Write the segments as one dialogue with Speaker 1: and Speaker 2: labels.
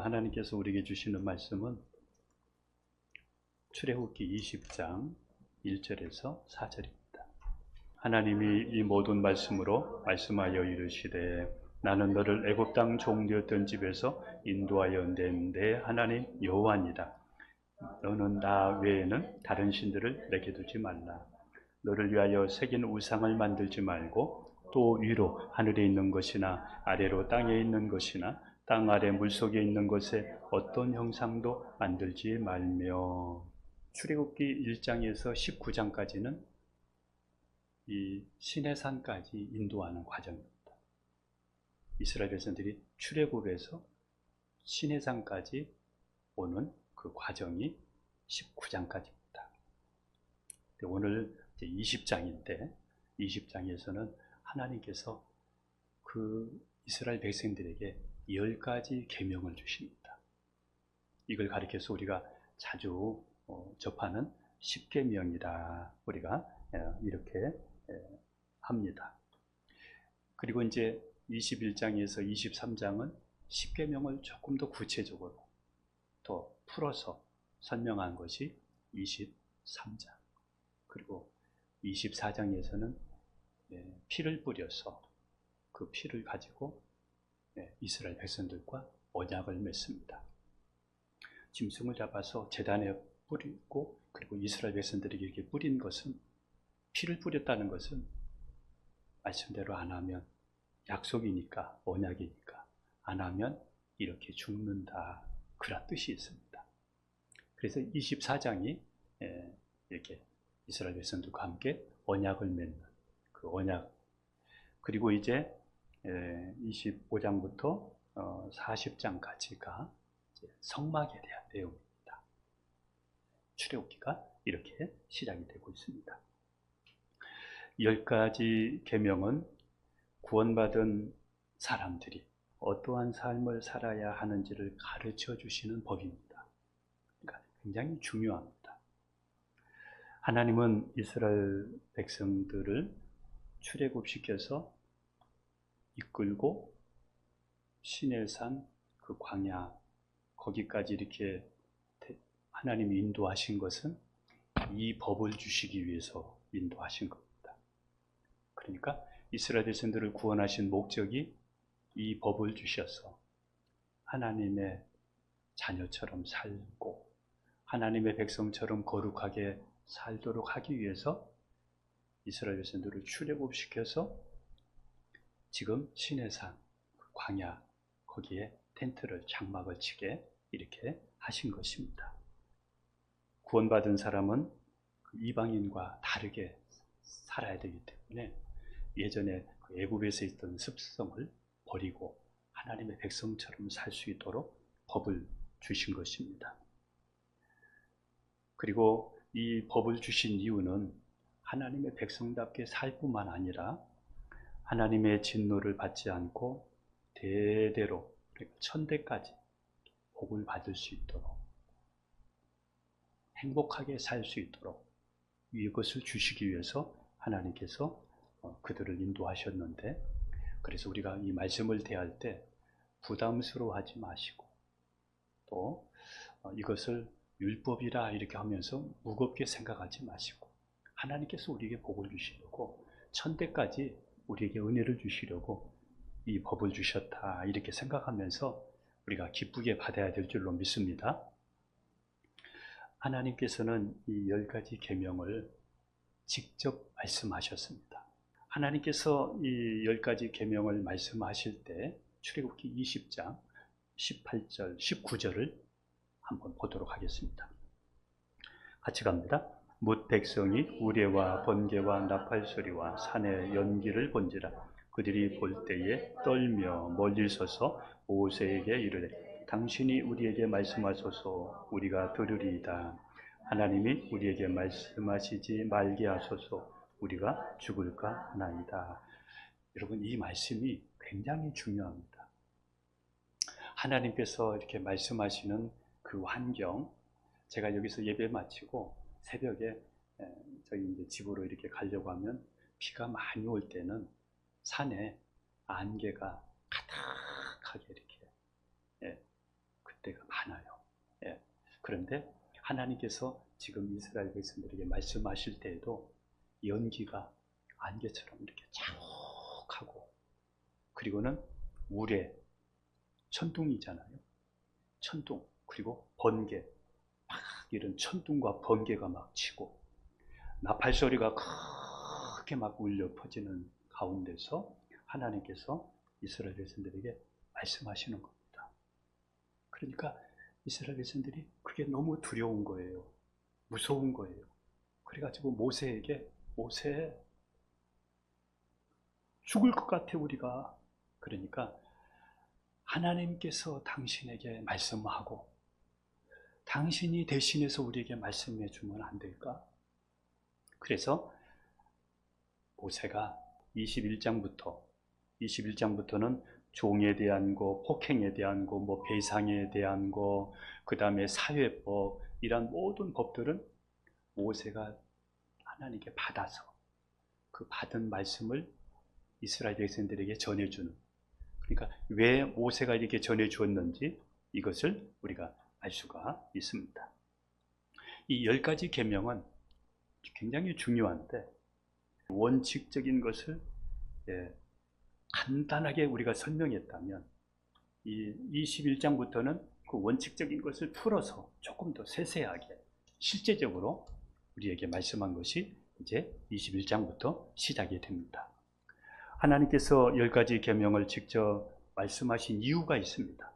Speaker 1: 오늘 하나님께서 우리에게 주시는 말씀은 출애굽기 20장 1절에서 4절입니다. 하나님이 이 모든 말씀으로 말씀하여 이르시되 나는 너를 애굽 땅 종되었던 집에서 인도하여 낸 내 하나님 여호와니라. 너는 나 외에는 다른 신들을 내게 두지 말라. 너를 위하여 새긴 우상을 만들지 말고 또 위로 하늘에 있는 것이나 아래로 땅에 있는 것이나 땅 아래 물속에 있는 것에 어떤 형상도 만들지 말며. 출애굽기 1장에서 19장까지는 이 시내산까지 인도하는 과정입니다. 이스라엘 백성들이 출애굽에서 시내산까지 오는 그 과정이 19장까지입니다. 오늘 20장인데 20장에서는 하나님께서 그 이스라엘 백성들에게 10가지 계명을 주십니다. 이걸 가리켜서 우리가 자주 접하는 10계명이다 우리가 이렇게 합니다. 그리고 이제 21장에서 23장은 10계명을 조금 더 구체적으로 더 풀어서 설명한 것이 23장. 그리고 24장에서는 피를 뿌려서 그 피를 가지고 이스라엘 백성들과 언약을 맺습니다. 짐승을 잡아서 제단에 뿌리고, 그리고 이스라엘 백성들에게 이렇게 뿌린 것은, 피를 뿌렸다는 것은 말씀대로 안 하면 약속이니까, 언약이니까 안 하면 이렇게 죽는다, 그런 뜻이 있습니다. 그래서 24장이 이렇게 이스라엘 백성들과 함께 언약을 맺는 그 언약. 그리고 이제 25장부터 40장까지가 성막에 대한 내용입니다. 출애굽기가 이렇게 시작이 되고 있습니다. 10가지 계명은 구원받은 사람들이 어떠한 삶을 살아야 하는지를 가르쳐 주시는 법입니다. 그러니까 굉장히 중요합니다. 하나님은 이스라엘 백성들을 출애굽시켜서 이끌고 시내산 그 광야 거기까지 이렇게 하나님이 인도하신 것은 이 법을 주시기 위해서 인도하신 겁니다. 그러니까 이스라엘 백성들을 구원하신 목적이 이 법을 주셔서 하나님의 자녀처럼 살고 하나님의 백성처럼 거룩하게 살도록 하기 위해서 이스라엘 백성들을 출애굽시켜서 지금 시내산 광야 거기에 텐트를 장막을 치게 이렇게 하신 것입니다. 구원받은 사람은 이방인과 다르게 살아야 되기 때문에 예전에 애굽에서 있던 습성을 버리고 하나님의 백성처럼 살 수 있도록 법을 주신 것입니다. 그리고 이 법을 주신 이유는 하나님의 백성답게 살 뿐만 아니라 하나님의 진노를 받지 않고 대대로 천대까지 복을 받을 수 있도록 행복하게 살 수 있도록 이것을 주시기 위해서 하나님께서 그들을 인도하셨는데, 그래서 우리가 이 말씀을 대할 때 부담스러워하지 마시고 또 이것을 율법이라 이렇게 하면서 무겁게 생각하지 마시고 하나님께서 우리에게 복을 주시려고 천대까지 우리에게 은혜를 주시려고 이 법을 주셨다 이렇게 생각하면서 우리가 기쁘게 받아야 될 줄로 믿습니다. 하나님께서는 이 10가지 계명을 직접 말씀하셨습니다. 하나님께서 이 10가지 계명을 말씀하실 때 출애굽기 20장 18절, 19절을 한번 보도록 하겠습니다. 같이 갑니다. 뭇 백성이 우레와 번개와 나팔 소리와 산의 연기를 본지라. 그들이 볼 때에 떨며 멀리 서서 모세에게 이르되 당신이 우리에게 말씀하소서 우리가 들으리이다. 하나님이 우리에게 말씀하시지 말게 하소서 우리가 죽을까 하나이다. 여러분, 이 말씀이 굉장히 중요합니다. 하나님께서 이렇게 말씀하시는 그 환경, 제가 여기서 예배 마치고 새벽에 저희 이제 집으로 이렇게 가려고 하면 비가 많이 올 때는 산에 안개가 가득하게 이렇게 때가 많아요. 예. 그런데 하나님께서 지금 이스라엘 백성들에게 말씀하실 때에도 연기가 안개처럼 이렇게 자욱하고, 그리고는 우레, 천둥이잖아요. 천둥, 그리고 번개, 막 이런 천둥과 번개가 막 치고 나팔 소리가 크게 막 울려 퍼지는 가운데서 하나님께서 이스라엘 백성들에게 말씀하시는 겁니다. 그러니까 이스라엘 백성들이 그게 너무 두려운 거예요. 무서운 거예요. 그래가지고 모세에게, 모세, 죽을 것 같아 우리가. 그러니까 하나님께서 당신에게 말씀하고 당신이 대신해서 우리에게 말씀해 주면 안 될까? 그래서 모세가 21장부터는 종에 대한 거, 폭행에 대한 거, 뭐 배상에 대한 거, 그 다음에 사회법, 이런 모든 법들은 모세가 하나님께 받아서 그 받은 말씀을 이스라엘 백성들에게 전해주는, 그러니까 왜 모세가 이렇게 전해주었는지 이것을 우리가 알 수가 있습니다. 이 10가지 계명은 굉장히 중요한데 원칙적인 것을 간단하게 우리가 설명했다면 이 21장부터는 그 원칙적인 것을 풀어서 조금 더 세세하게 실제적으로 우리에게 말씀한 것이 이제 21장부터 시작이 됩니다. 하나님께서 10가지 계명을 직접 말씀하신 이유가 있습니다.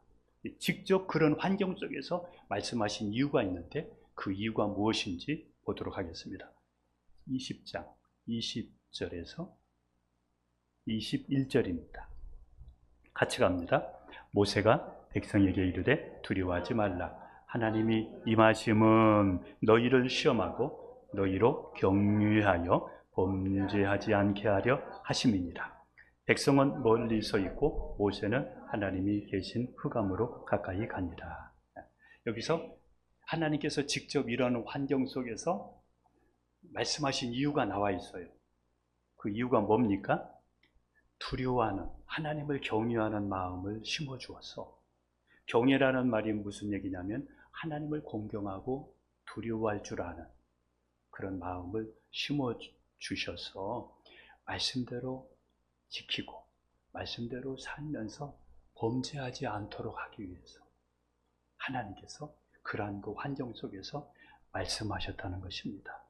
Speaker 1: 직접 그런 환경 속에서 말씀하신 이유가 있는데 그 이유가 무엇인지 보도록 하겠습니다. 20장 20절에서 21절입니다. 같이 갑니다. 모세가 백성에게 이르되 두려워하지 말라. 하나님이 임하심은 너희를 시험하고 너희로 경유하여 범죄하지 않게 하려 하심이니라. 백성은 멀리 서 있고 모세는 하나님이 계신 흑암으로 가까이 가니라. 여기서 하나님께서 직접 이런 환경 속에서 말씀하신 이유가 나와 있어요. 그 이유가 뭡니까? 두려워하는, 하나님을 경외하는 마음을 심어주어서, 경외라는 말이 무슨 얘기냐면 하나님을 공경하고 두려워할 줄 아는 그런 마음을 심어주셔서 말씀대로 지키고 말씀대로 살면서 범죄하지 않도록 하기 위해서 하나님께서 그러한 그 환경 속에서 말씀하셨다는 것입니다.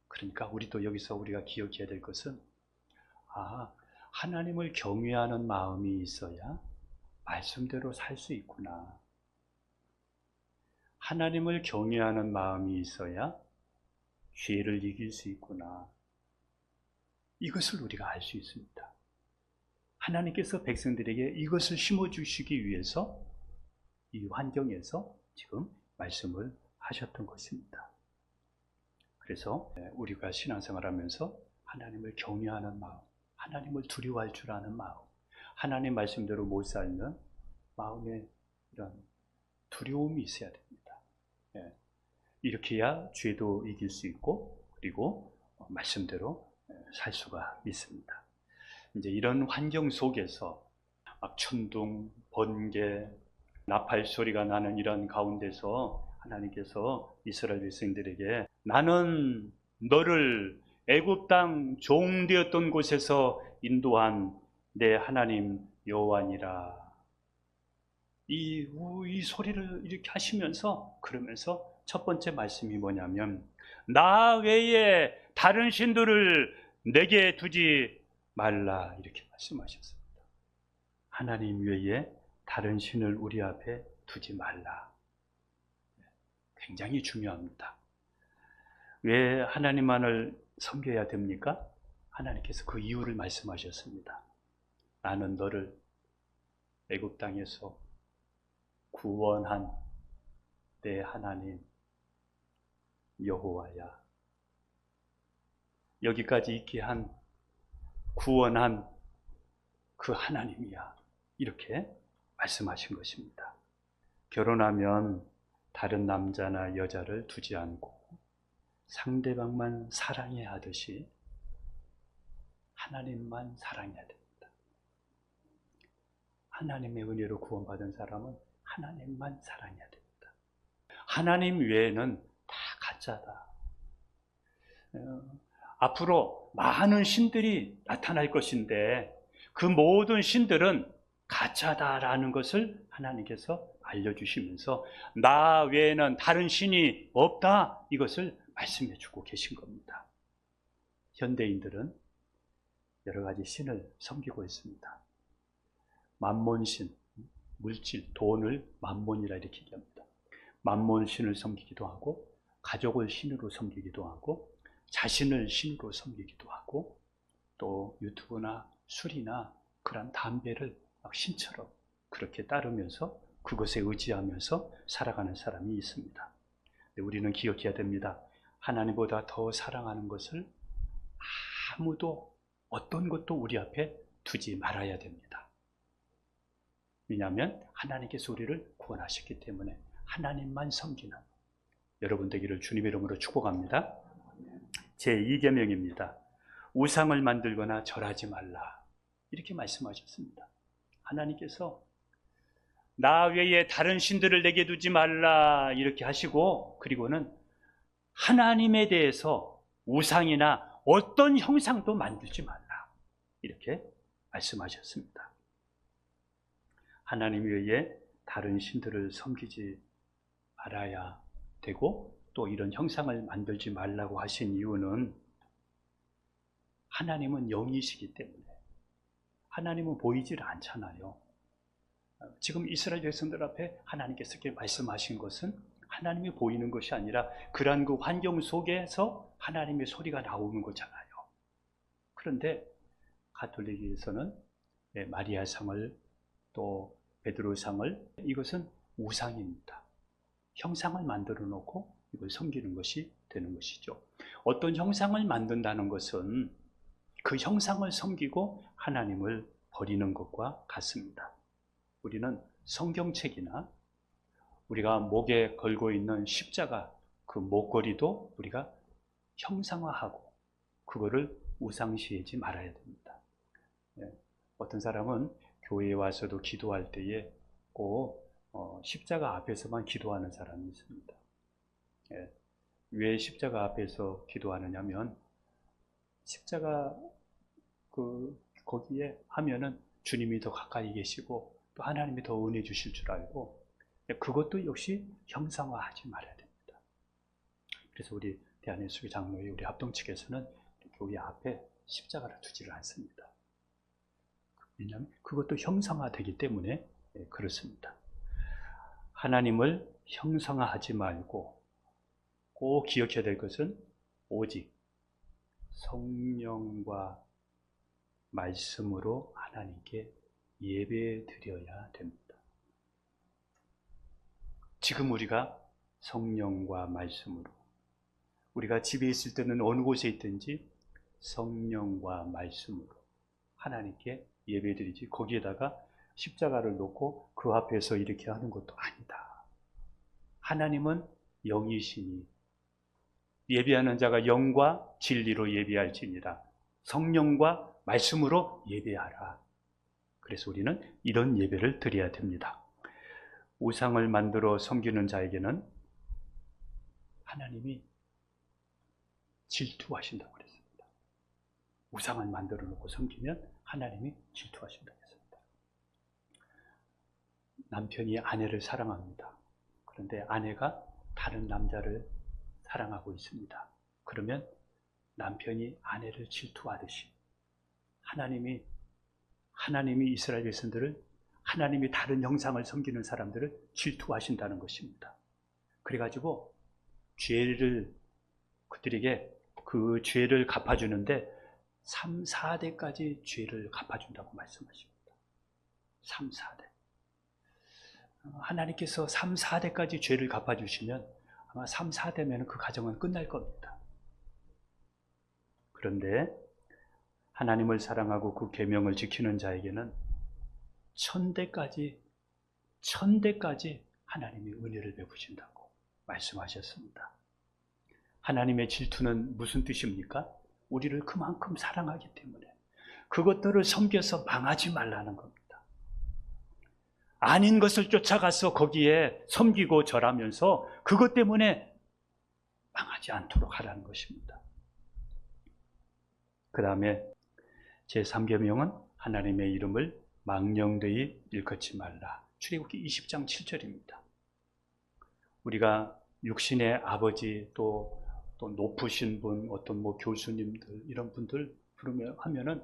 Speaker 1: 그러니까 우리도 여기서 우리가 기억해야 될 것은, 하나님을 경외하는 마음이 있어야 말씀대로 살 수 있구나. 하나님을 경외하는 마음이 있어야 죄를 이길 수 있구나. 이것을 우리가 알 수 있습니다. 하나님께서 백성들에게 이것을 심어주시기 위해서 이 환경에서 지금 말씀을 하셨던 것입니다. 그래서 우리가 신앙생활하면서 하나님을 경외하는 마음, 하나님을 두려워할 줄 아는 마음, 하나님 말씀대로 못 살는 마음에 이런 두려움이 있어야 됩니다. 이렇게 해야 죄도 이길 수 있고 그리고 말씀대로 살 수가 있습니다. 이제 이런 환경 속에서 막 천둥, 번개, 나팔 소리가 나는 이런 가운데서 하나님께서 이스라엘 백성들에게 나는 너를 애굽 땅 종되었던 곳에서 인도한 내 하나님 여호와니라. 이 소리를 이렇게 하시면서 그러면서 첫 번째 말씀이 뭐냐면 나 외에 다른 신들을 내게 두지 말라 이렇게 말씀하셨습니다. 하나님 외에 다른 신을 우리 앞에 두지 말라. 굉장히 중요합니다. 왜 하나님만을 섬겨야 됩니까? 하나님께서 그 이유를 말씀하셨습니다. 나는 너를 애굽 땅에서 구원한 내 하나님 여호와야. 여기까지 있게 한 구원한 그 하나님이야. 이렇게 말씀하신 것입니다. 결혼하면 다른 남자나 여자를 두지 않고 상대방만 사랑해야 하듯이 하나님만 사랑해야 됩니다. 하나님의 은혜로 구원받은 사람은 하나님만 사랑해야 됩니다. 하나님 외에는 다 가짜다. 앞으로 많은 신들이 나타날 것인데 그 모든 신들은 가짜다라는 것을 하나님께서 알려주시면서 나 외에는 다른 신이 없다, 이것을 말씀해 주고 계신 겁니다. 현대인들은 여러 가지 신을 섬기고 있습니다. 만몬신, 물질, 돈을 만몬이라 이렇게 얘기합니다. 만몬신을 섬기기도 하고 가족을 신으로 섬기기도 하고 자신을 신으로 섬기기도 하고 또 유튜브나 술이나 그런 담배를 막 신처럼 그렇게 따르면서 그것에 의지하면서 살아가는 사람이 있습니다. 우리는 기억해야 됩니다. 하나님보다 더 사랑하는 것을 아무도 어떤 것도 우리 앞에 두지 말아야 됩니다. 왜냐하면 하나님께서 우리를 구원하셨기 때문에 하나님만 섬기는 여러분 되기를 주님의 이름으로 축복합니다. 제2계명입니다. 우상을 만들거나 절하지 말라, 이렇게 말씀하셨습니다. 하나님께서 나 외에 다른 신들을 내게 두지 말라 이렇게 하시고, 그리고는 하나님에 대해서 우상이나 어떤 형상도 만들지 말라 이렇게 말씀하셨습니다. 하나님 외에 다른 신들을 섬기지 말아야 되고 또 이런 형상을 만들지 말라고 하신 이유는 하나님은 영이시기 때문에 하나님은 보이질 않잖아요. 지금 이스라엘 백성들 앞에 하나님께서 이렇게 말씀하신 것은 하나님이 보이는 것이 아니라 그러한 그 환경 속에서 하나님의 소리가 나오는 거잖아요. 그런데 가톨릭에서는 마리아상을 또 베드로상을, 이것은 우상입니다. 형상을 만들어 놓고 이걸 섬기는 것이 되는 것이죠. 어떤 형상을 만든다는 것은 그 형상을 섬기고 하나님을 버리는 것과 같습니다. 우리는 성경책이나 우리가 목에 걸고 있는 십자가 그 목걸이도 우리가 형상화하고 그거를 우상시하지 말아야 됩니다. 어떤 사람은 교회에 와서도 기도할 때에 꼭 십자가 앞에서만 기도하는 사람이 있습니다. 왜 십자가 앞에서 기도하느냐면 십자가 거기에 하면은 주님이 더 가까이 계시고 또 하나님이 더 은혜 주실 줄 알고, 그것도 역시 형상화하지 말아야 됩니다. 그래서 우리 대한예수교 장로회 우리 합동 측에서는 교회 앞에 십자가를 두지를 않습니다. 왜냐하면 그것도 형상화되기 때문에 그렇습니다. 하나님을 형상화하지 말고 꼭 기억해야 될 것은 오직 성령과 말씀으로 하나님께 예배 드려야 됩니다. 지금 우리가 성령과 말씀으로, 우리가 집에 있을 때는 어느 곳에 있든지 성령과 말씀으로 하나님께 예배 드리지, 거기에다가 십자가를 놓고 그 앞에서 이렇게 하는 것도 아니다. 하나님은 영이시니 예배하는 자가 영과 진리로 예배할지니라. 성령과 말씀으로 예배하라. 그래서 우리는 이런 예배를 드려야 됩니다. 우상을 만들어 섬기는 자에게는 하나님이 질투하신다고 그랬습니다. 우상을 만들어 놓고 섬기면 하나님이 질투하신다고 했습니다. 남편이 아내를 사랑합니다. 그런데 아내가 다른 남자를 사랑하고 있습니다. 그러면 남편이 아내를 질투하듯이 하나님이 이스라엘 백성들을, 하나님이 다른 형상을 섬기는 사람들을 질투하신다는 것입니다. 그래가지고 그들에게 그 죄를 갚아주는데 3, 4대까지 죄를 갚아준다고 말씀하십니다. 3, 4대. 하나님께서 3, 4대까지 죄를 갚아주시면 아마 3, 4대면 그 가정은 끝날 겁니다. 그런데 하나님을 사랑하고 그 계명을 지키는 자에게는 1000대까지 하나님이 은혜를 베푸신다고 말씀하셨습니다. 하나님의 질투는 무슨 뜻입니까? 우리를 그만큼 사랑하기 때문에 그것들을 섬겨서 망하지 말라는 겁니다. 아닌 것을 쫓아가서 거기에 섬기고 절하면서 그것 때문에 망하지 않도록 하라는 것입니다. 그 다음에 제3계명은 하나님의 이름을 망령되이 일컫지 말라. 출애굽기 20장 7절입니다. 우리가 육신의 아버지 또 높으신 분, 어떤 뭐 교수님들 이런 분들 하면은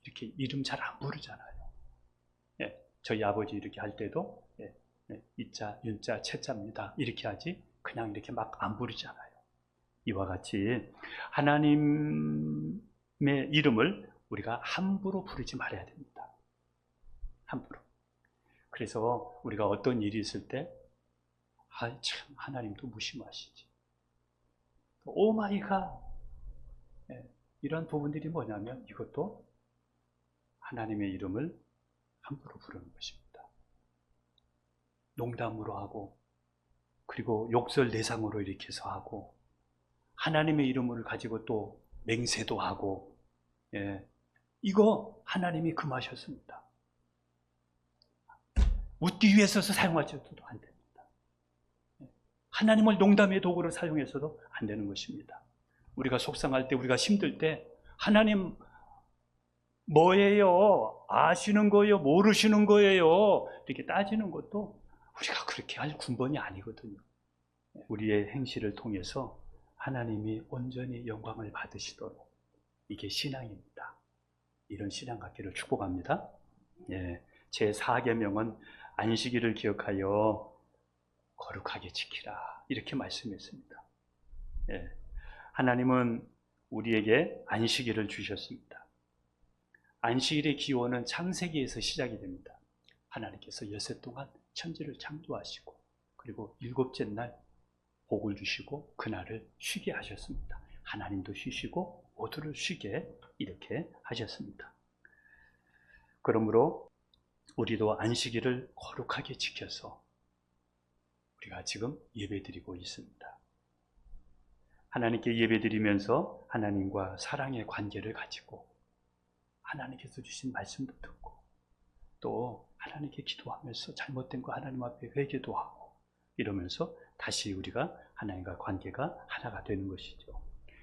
Speaker 1: 이렇게 이름 잘 안 부르잖아요. 예, 저희 아버지 이렇게 할 때도 이자, 윤자, 채자입니다. 이렇게 하지 그냥 이렇게 막 안 부르잖아요. 이와 같이 하나님의 이름을 우리가 함부로 부르지 말아야 됩니다. 함부로. 그래서 우리가 어떤 일이 있을 때 참 하나님도 무심하시지. 오 마이 갓. 이런 부분들이 뭐냐면 이것도 하나님의 이름을 함부로 부르는 것입니다. 농담으로 하고 그리고 욕설 대상으로 이렇게 해서 하고 하나님의 이름을 가지고 또 맹세도 하고 이거 하나님이 금하셨습니다. 웃기 위해서 사용하셔도 안 됩니다. 하나님을 농담의 도구로 사용해서도 안 되는 것입니다. 우리가 속상할 때, 우리가 힘들 때 하나님 뭐예요? 아시는 거예요? 모르시는 거예요? 이렇게 따지는 것도 우리가 그렇게 할 군번이 아니거든요. 우리의 행실을 통해서 하나님이 온전히 영광을 받으시도록 이게 신앙입니다. 이런 신앙 갖기를 축복합니다. 제4계명은 안식일을 기억하여 거룩하게 지키라 이렇게 말씀했습니다. 하나님은 우리에게 안식일을 주셨습니다. 안식일의 기원은 창세기에서 시작이 됩니다. 하나님께서 여섯 동안 천지를 창조하시고 그리고 일곱째 날 복을 주시고 그날을 쉬게 하셨습니다. 하나님도 쉬시고 모두를 쉬게 이렇게 하셨습니다. 그러므로 우리도 안식일을 거룩하게 지켜서 우리가 지금 예배드리고 있습니다. 하나님께 예배드리면서 하나님과 사랑의 관계를 가지고 하나님께서 주신 말씀도 듣고 또 하나님께 기도하면서 잘못된 거 하나님 앞에 회개도 하고 이러면서 다시 우리가 하나님과 관계가 하나가 되는 것이죠.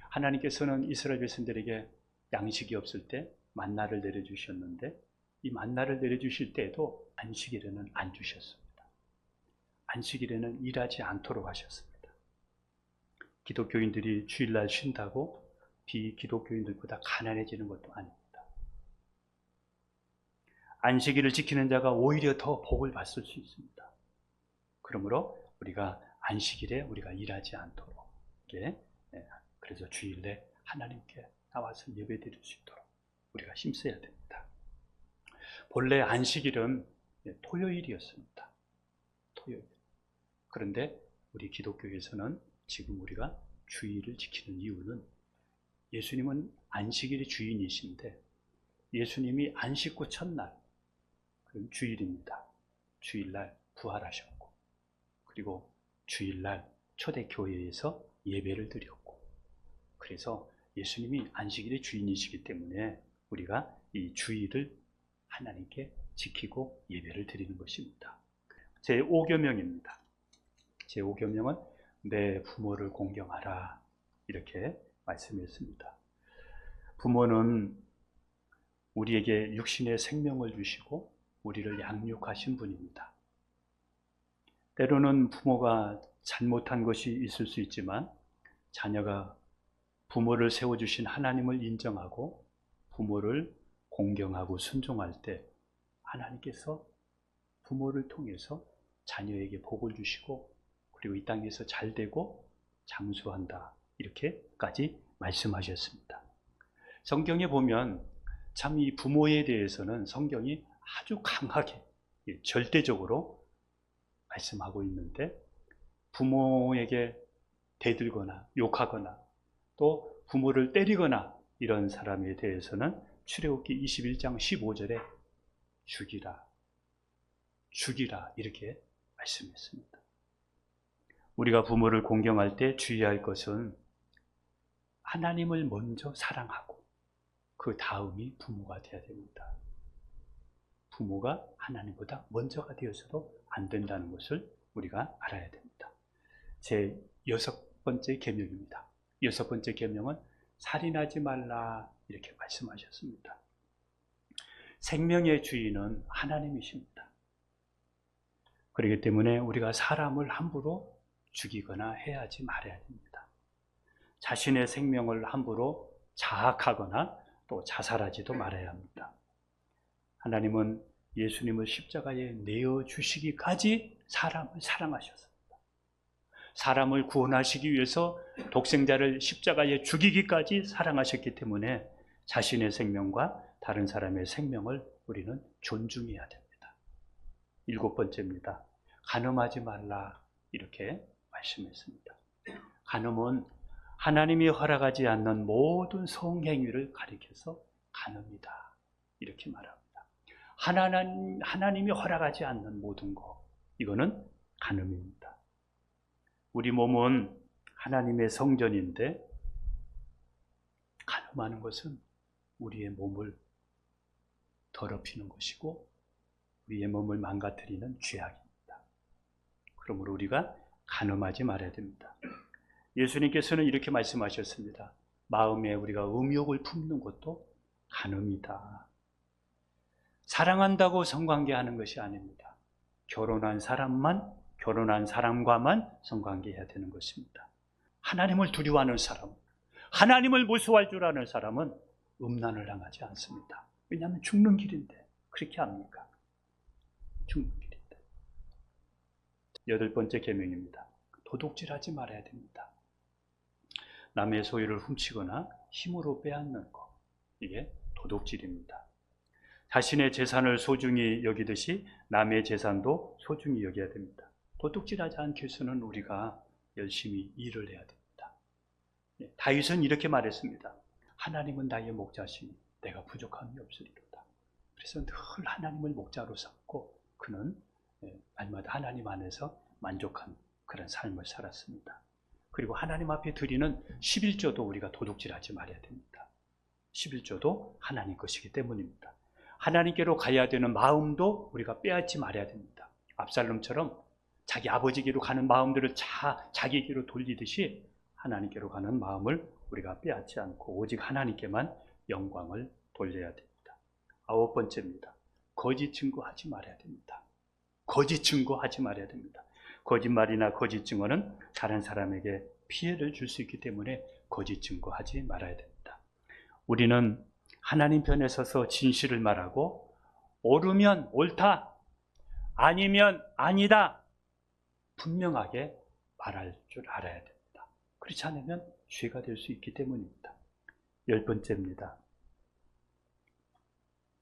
Speaker 1: 하나님께서는 이스라엘 백성들에게 양식이 없을 때 만나를 내려주셨는데 이 만나를 내려주실 때에도 안식일에는 안 주셨습니다. 안식일에는 일하지 않도록 하셨습니다. 기독교인들이 주일날 쉰다고 비기독교인들보다 가난해지는 것도 아닙니다. 안식일을 지키는 자가 오히려 더 복을 받을 수 있습니다. 그러므로 우리가 안식일에 우리가 일하지 않도록 그래서 주일에 하나님께 나와서 예배드릴 수 있도록 우리가 힘써야 됩니다. 본래 안식일은 토요일이었습니다. 토요일. 그런데 우리 기독교에서는 지금 우리가 주일을 지키는 이유는 예수님은 안식일의 주인이신데 예수님이 안식 후 첫날 그럼 주일입니다. 주일날 부활하셨고 그리고 주일날 초대교회에서 예배를 드렸고 그래서 예수님이 안식일의 주인이시기 때문에 우리가 이 주일을 하나님께 지키고 예배를 드리는 것입니다. 제5계명입니다. 제5계명은 내 부모를 공경하라 이렇게 말씀했습니다. 부모는 우리에게 육신의 생명을 주시고 우리를 양육하신 분입니다. 때로는 부모가 잘못한 것이 있을 수 있지만 자녀가 부모를 세워주신 하나님을 인정하고 부모를 공경하고 순종할 때 하나님께서 부모를 통해서 자녀에게 복을 주시고 그리고 이 땅에서 잘되고 장수한다 이렇게까지 말씀하셨습니다. 성경에 보면 참 이 부모에 대해서는 성경이 아주 강하게 절대적으로 말씀하고 있는데 부모에게 대들거나 욕하거나 또 부모를 때리거나 이런 사람에 대해서는 출애굽기 21장 15절에 죽이라 이렇게 말씀했습니다. 우리가 부모를 공경할 때 주의할 것은 하나님을 먼저 사랑하고 그 다음이 부모가 되어야 됩니다. 부모가 하나님보다 먼저가 되어서도 안 된다는 것을 우리가 알아야 됩니다. 제 6번째 계명입니다. 6번째 계명은 살인하지 말라 이렇게 말씀하셨습니다. 생명의 주인은 하나님이십니다. 그렇기 때문에 우리가 사람을 함부로 죽이거나 해하지 말아야 됩니다. 자신의 생명을 함부로 자학하거나 또 자살하지도 말아야 합니다. 하나님은 예수님을 십자가에 내어주시기까지 사람을 사랑하셨습니다. 사람을 구원하시기 위해서 독생자를 십자가에 죽이기까지 사랑하셨기 때문에 자신의 생명과 다른 사람의 생명을 우리는 존중해야 됩니다. 7번째입니다. 간음하지 말라 이렇게 말씀했습니다. 간음은 하나님이 허락하지 않는 모든 성행위를 가리켜서 간음이다 이렇게 말합니다. 하나님이 허락하지 않는 모든 것, 이거는 간음입니다. 우리 몸은 하나님의 성전인데 간음하는 것은 우리의 몸을 더럽히는 것이고 우리의 몸을 망가뜨리는 죄악입니다. 그러므로 우리가 간음하지 말아야 됩니다. 예수님께서는 이렇게 말씀하셨습니다. 마음에 우리가 음욕을 품는 것도 간음이다. 사랑한다고 성관계하는 것이 아닙니다. 결혼한 사람과만 성관계해야 되는 것입니다. 하나님을 두려워하는 사람, 하나님을 무서워할 줄 아는 사람은 음란을 당하지 않습니다. 왜냐하면 죽는 길인데 그렇게 합니까? 죽는 길인데. 8번째 계명입니다. 도둑질하지 말아야 됩니다. 남의 소유를 훔치거나 힘으로 빼앗는 것, 이게 도둑질입니다. 자신의 재산을 소중히 여기듯이 남의 재산도 소중히 여겨야 됩니다. 도둑질하지 않기 위해서는 우리가 열심히 일을 해야 됩니다. 다윗은 이렇게 말했습니다. 하나님은 나의 목자시니 내가 부족함이 없으리로다. 그래서 늘 하나님을 목자로 삼고 그는 날마다 하나님 안에서 만족한 그런 삶을 살았습니다. 그리고 하나님 앞에 드리는 11조도 우리가 도둑질하지 말아야 됩니다. 11조도 하나님 것이기 때문입니다. 하나님께로 가야 되는 마음도 우리가 빼앗지 말아야 됩니다. 압살롬처럼 자기 아버지께로 가는 마음들을 자기에게로 돌리듯이 하나님께로 가는 마음을 우리가 빼앗지 않고 오직 하나님께만 영광을 돌려야 됩니다. 9번째입니다. 거짓 증거하지 말아야 됩니다. 거짓 증거하지 말아야 됩니다. 거짓말이나 거짓 증거는 다른 사람에게 피해를 줄 수 있기 때문에 거짓 증거하지 말아야 됩니다. 우리는 하나님 편에 서서 진실을 말하고 옳으면 옳다, 아니면 아니다 분명하게 말할 줄 알아야 됩니다. 그렇지 않으면 죄가 될 수 있기 때문입니다. 10번째입니다.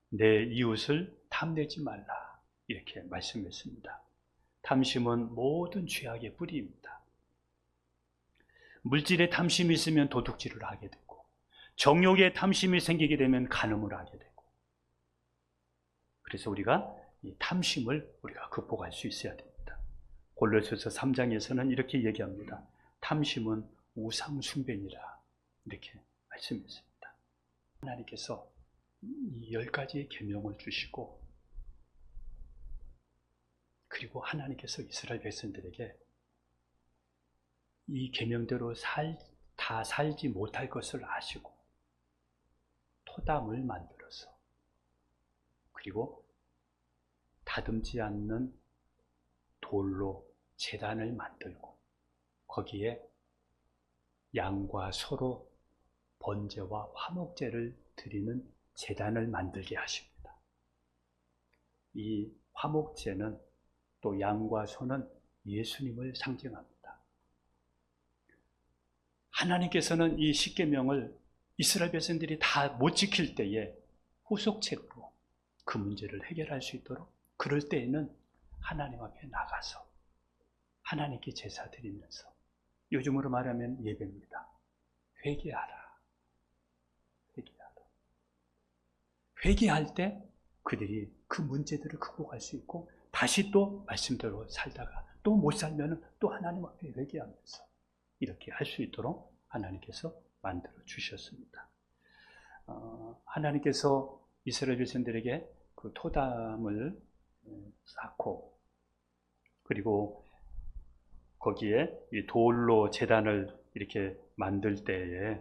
Speaker 1: 내 이웃을 탐내지 말라 이렇게 말씀했습니다. 탐심은 모든 죄악의 뿌리입니다. 물질에 탐심이 있으면 도둑질을 하게 되고 정욕에 탐심이 생기게 되면 간음을 하게 되고 그래서 우리가 이 탐심을 우리가 극복할 수 있어야 됩니다. 골로새서 3장에서는 이렇게 얘기합니다. 탐심은 우상 숭배니라 이렇게 말씀했습니다. 하나님께서 이 10가지의 계명을 주시고 그리고 하나님께서 이스라엘 백성들에게 이 계명대로 다 살지 못할 것을 아시고 토담을 만들어서 그리고 다듬지 않는 돌로 제단을 만들고 거기에 양과 소로 번제와 화목제를 드리는 제단을 만들게 하십니다. 이 화목제는 또 양과 소는 예수님을 상징합니다. 하나님께서는 이 십계명을 이스라엘 백성들이 다 못 지킬 때에 후속책으로 그 문제를 해결할 수 있도록 그럴 때에는 하나님 앞에 나가서 하나님께 제사 드리면서 요즘으로 말하면 예배입니다. 회개하라. 회개하라. 회개할 때 그들이 그 문제들을 극복할 수 있고 다시 또 말씀대로 살다가 또 못 살면 또 하나님 앞에 회개하면서 이렇게 할 수 있도록 하나님께서 만들어 주셨습니다. 하나님께서 이스라엘 백성들에게 그 그 토담을 쌓고, 그리고 거기에 이 돌로 제단을 이렇게 만들 때에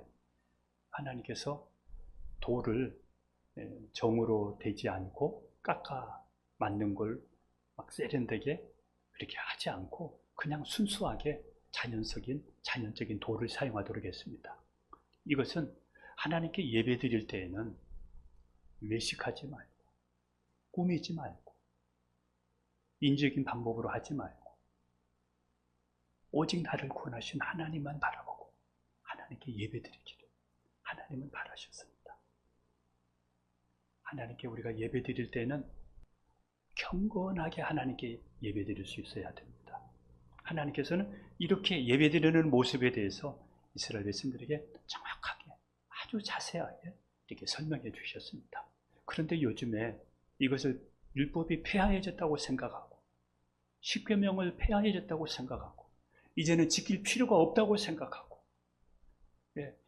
Speaker 1: 하나님께서 돌을 정으로 되지 않고 깎아 만든 걸 막 세련되게 그렇게 하지 않고 그냥 순수하게 자연적인 돌을 사용하도록 했습니다. 이것은 하나님께 예배 드릴 때에는 외식하지 말고, 꾸미지 말고, 인적인 방법으로 하지 말고, 오직 나를 구원하신 하나님만 바라보고 하나님께 예배 드리기를 하나님은 바라셨습니다. 하나님께 우리가 예배 드릴 때는 경건하게 하나님께 예배 드릴 수 있어야 됩니다. 하나님께서는 이렇게 예배 드리는 모습에 대해서 이스라엘 백성들에게 정확하게, 아주 자세하게 이렇게 설명해 주셨습니다. 그런데 요즘에 이것을 율법이 폐하해졌다고 생각하고, 십계명을 폐하해졌다고 생각하고, 이제는 지킬 필요가 없다고 생각하고,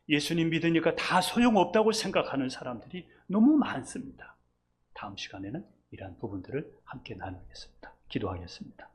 Speaker 1: 예수님 믿으니까 다 소용없다고 생각하는 사람들이 너무 많습니다. 다음 시간에는 이러한 부분들을 함께 나누겠습니다. 기도하겠습니다.